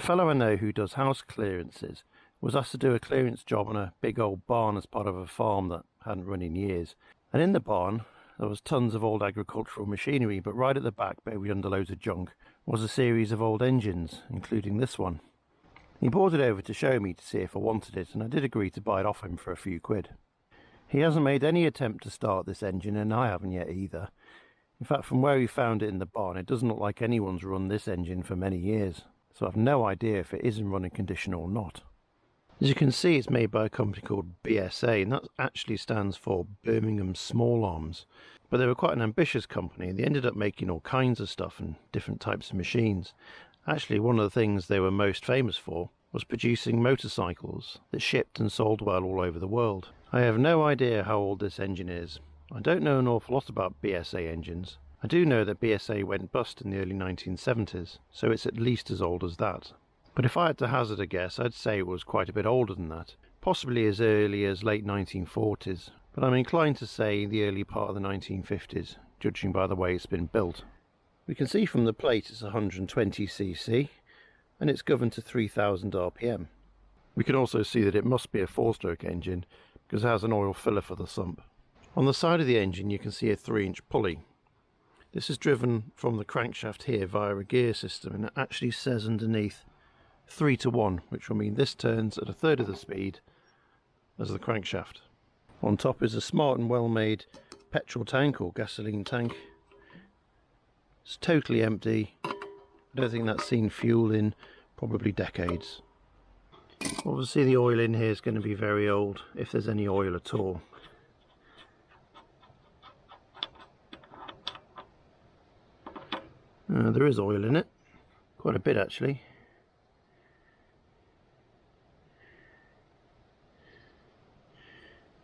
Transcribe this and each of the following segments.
fellow I know who does house clearances was asked to do a clearance job on a big old barn as part of a farm that hadn't run in years. And in the barn there was tons of old agricultural machinery, but right at the back, buried under loads of junk, was a series of old engines, including this one. He brought it over to show me to see if I wanted it, and I did agree to buy it off him for a few quid. He hasn't made any attempt to start this engine, and I haven't yet either. In fact, from where he found it in the barn, it doesn't look like anyone's run this engine for many years, so I've no idea if it is in running condition or not. As you can see, it's made by a company called BSA, and that actually stands for Birmingham Small Arms. But they were quite an ambitious company, and they ended up making all kinds of stuff and different types of machines. Actually, one of the things they were most famous for was producing motorcycles that shipped and sold well all over the world. I have no idea how old this engine is. I don't know an awful lot about BSA engines. I do know that BSA went bust in the early 1970s, so it's at least as old as that. But if I had to hazard a guess, I'd say it was quite a bit older than that, possibly as early as late 1940s, but I'm inclined to say the early part of the 1950s, judging by the way it's been built. We can see from the plate it's 120cc, and it's governed to 3000 RPM. We can also see that it must be a 4-stroke engine, because it has an oil filler for the sump. On the side of the engine you can see a 3-inch pulley. This is driven from the crankshaft here via a gear system, and it actually says underneath 3 to 1, which will mean this turns at a third of the speed as the crankshaft. On top is a smart and well made petrol tank or gasoline tank. It's totally empty. I don't think that's seen fuel in probably decades. Obviously the oil in here is going to be very old, if there's any oil at all. There is oil in it, quite a bit actually.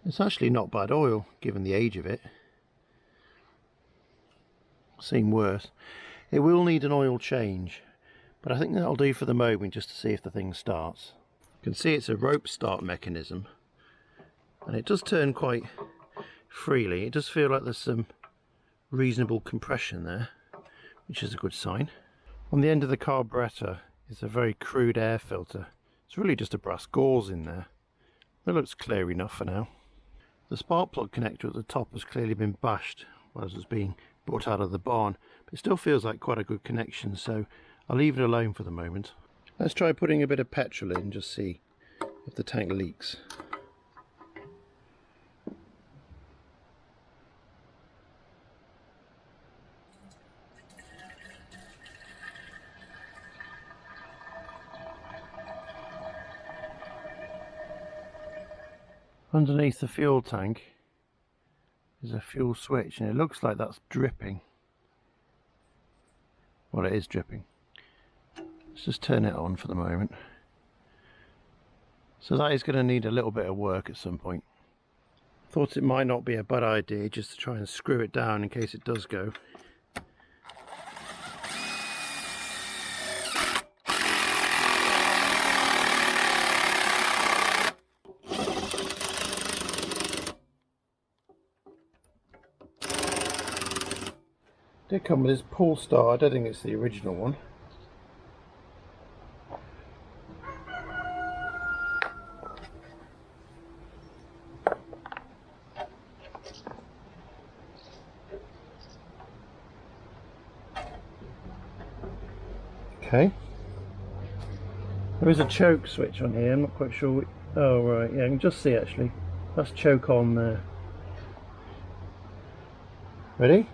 It's actually not bad oil given the age of it. Seen worse. It will need an oil change, but I think that'll do for the moment just to see if the thing starts. You can see it's a rope start mechanism, and it does turn quite freely. It does feel like there's some reasonable compression there, which is a good sign. On the end of the carburettor is a very crude air filter. It's really just a brass gauze in there. It looks clear enough for now. The spark plug connector at the top has clearly been bashed as it's being brought out of the barn, but it still feels like quite a good connection, so I'll leave it alone for the moment. Let's try putting a bit of petrol in and just see if the tank leaks. Underneath the fuel tank is a fuel switch, and it looks like that's dripping. Well, it is dripping. Let's just turn it on for the moment. So that is going to need a little bit of work at some point. Thought it might not be a bad idea just to try and screw it down in case it does go. Did come with this pull start. I don't think it's the original one. Okay. There is a choke switch on here. I'm not quite sure. Oh right, yeah, I can just see actually. That's choke on there. Ready?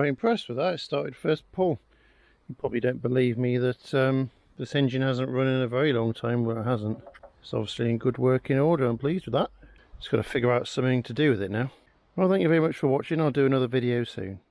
impressed with that. It started first pull. You probably don't believe me that this engine hasn't run in a very long time. Well, it hasn't. It's obviously in good working order. I'm pleased with that. Just got to figure out something to do with it now. Well, thank you very much for watching. I'll do another video soon.